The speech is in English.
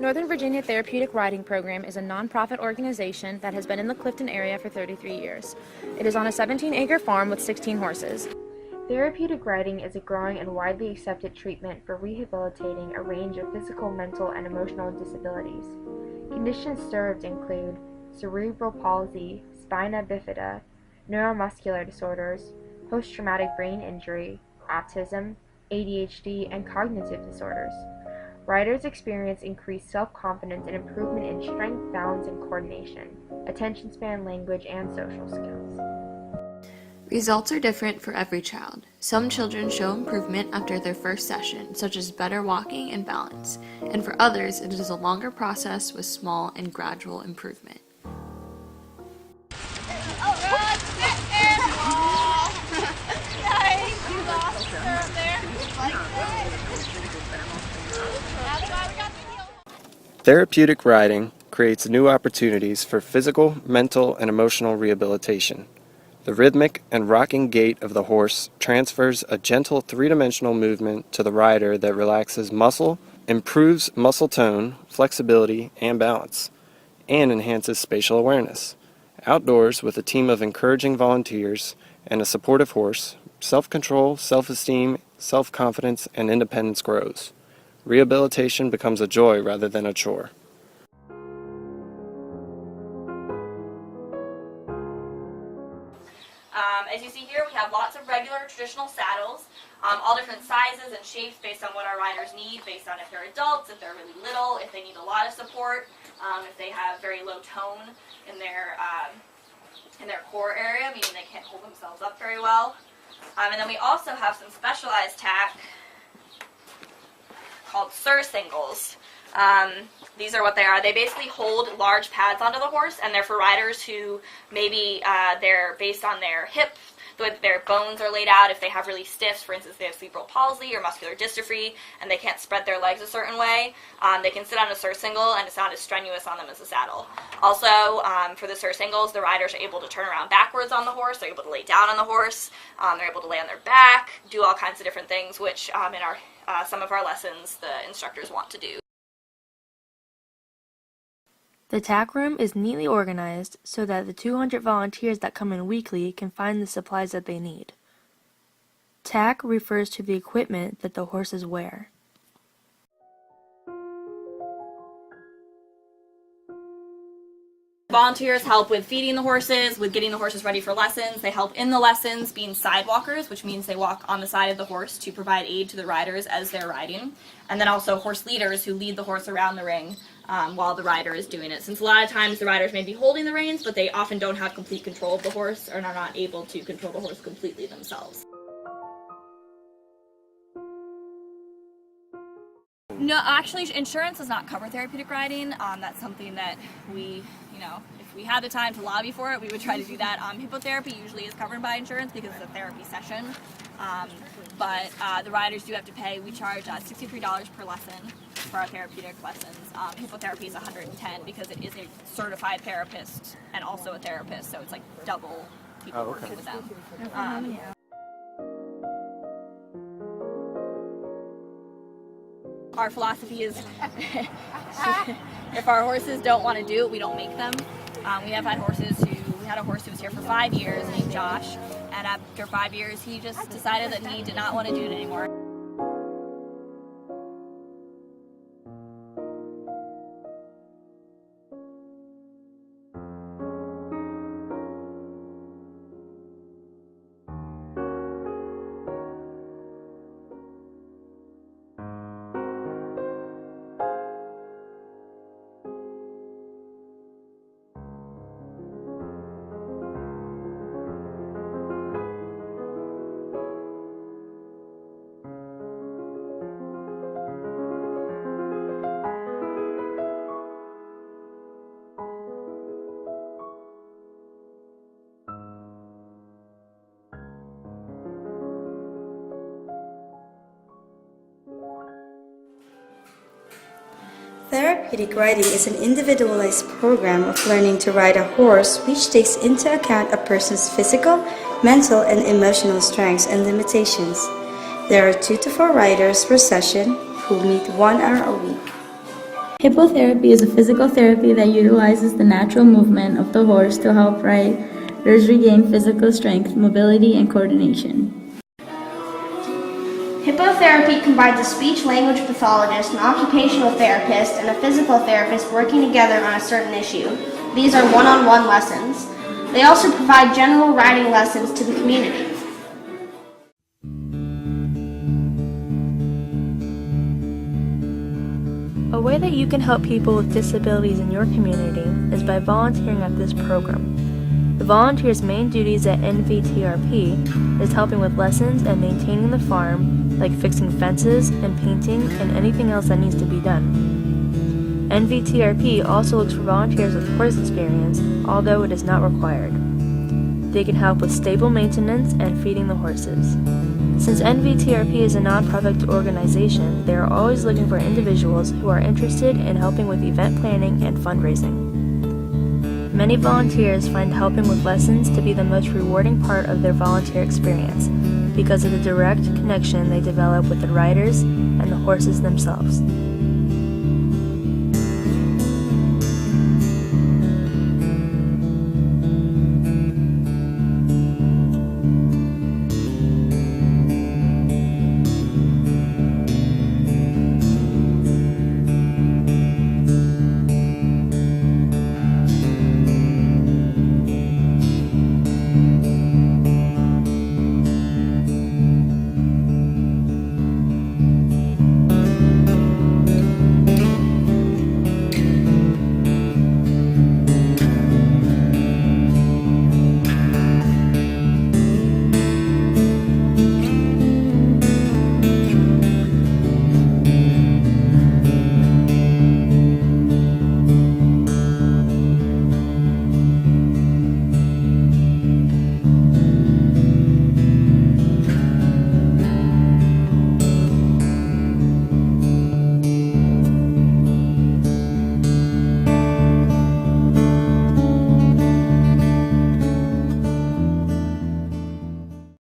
Northern Virginia Therapeutic Riding Program is a nonprofit organization that has been in the Clifton area for 33 years. It is on a 17-acre farm with 16 horses. Therapeutic riding is a growing and widely accepted treatment for rehabilitating a range of physical, mental, and emotional disabilities. Conditions served include cerebral palsy, spina bifida, neuromuscular disorders, post-traumatic brain injury, autism, ADHD, and cognitive disorders. Riders experience increased self-confidence and improvement in strength, balance, and coordination, attention span, language, and social skills. Results are different for every child. Some children show improvement after their first session, such as better walking and balance, and for others it is a longer process with small and gradual improvement. Therapeutic riding creates new opportunities for physical, mental, and emotional rehabilitation. The rhythmic and rocking gait of the horse transfers a gentle three-dimensional movement to the rider that relaxes muscle, improves muscle tone, flexibility, and balance, and enhances spatial awareness. Outdoors, with a team of encouraging volunteers and a supportive horse, self-control, self-esteem, self-confidence, and independence grows. Rehabilitation becomes a joy rather than a chore. As you see here, we have lots of regular traditional saddles, all different sizes and shapes based on what our riders need, based on if they're adults, if they're really little, if they need a lot of support, if they have very low tone in their core area, meaning they can't hold themselves up very well. And then we also have some specialized tack called singles. These are what they are. They basically hold large pads onto the horse, and they're for riders who maybe they're based on their hip, the way that their bones are laid out. If they have really stiff, for instance, they have cerebral palsy or muscular dystrophy, and they can't spread their legs a certain way, they can sit on a single, and it's not as strenuous on them as a saddle. Also, for the singles, the riders are able to turn around backwards on the horse. They're able to lay down on the horse. They're able to lay on their back, do all kinds of different things, which in our some of our lessons the instructors want to do. The tack room is neatly organized so that the 200 volunteers that come in weekly can find the supplies that they need. Tack refers to the equipment that the horses wear. Volunteers help with feeding the horses, with getting the horses ready for lessons. They help in the lessons being sidewalkers, which means they walk on the side of the horse to provide aid to the riders as they're riding. And then also horse leaders who lead the horse around the ring while the rider is doing it. Since a lot of times the riders may be holding the reins, but they often don't have complete control of the horse or are not able to control the horse completely themselves. No, actually, insurance does not cover therapeutic riding. That's something that we, if we had the time to lobby for it, we would try to do that. Hippotherapy usually is covered by insurance because it's a therapy session. But the riders do have to pay. We charge $63 per lesson for our therapeutic lessons. Hippotherapy is $110 because it is a certified therapist and also a therapist, so it's like double people working with them. Our philosophy is if our horses don't want to do it, we don't make them. We had a horse who was here for 5 years named Josh, and after 5 years he just decided that he did not want to do it anymore. Therapeutic riding is an individualized program of learning to ride a horse which takes into account a person's physical, mental, and emotional strengths and limitations. There are 2 to 4 riders per session who meet 1 hour a week. Hippotherapy is a physical therapy that utilizes the natural movement of the horse to help riders regain physical strength, mobility, and coordination. Hippotherapy combines a speech-language pathologist, an occupational therapist, and a physical therapist working together on a certain issue. These are one-on-one lessons. They also provide general riding lessons to the community. A way that you can help people with disabilities in your community is by volunteering at this program. The volunteer's main duties at NVTRP is helping with lessons and maintaining the farm, like fixing fences and painting and anything else that needs to be done. NVTRP also looks for volunteers with horse experience, although it is not required. They can help with stable maintenance and feeding the horses. Since NVTRP is a nonprofit organization, they are always looking for individuals who are interested in helping with event planning and fundraising. Many volunteers find helping with lessons to be the most rewarding part of their volunteer experience because of the direct connection they develop with the riders and the horses themselves.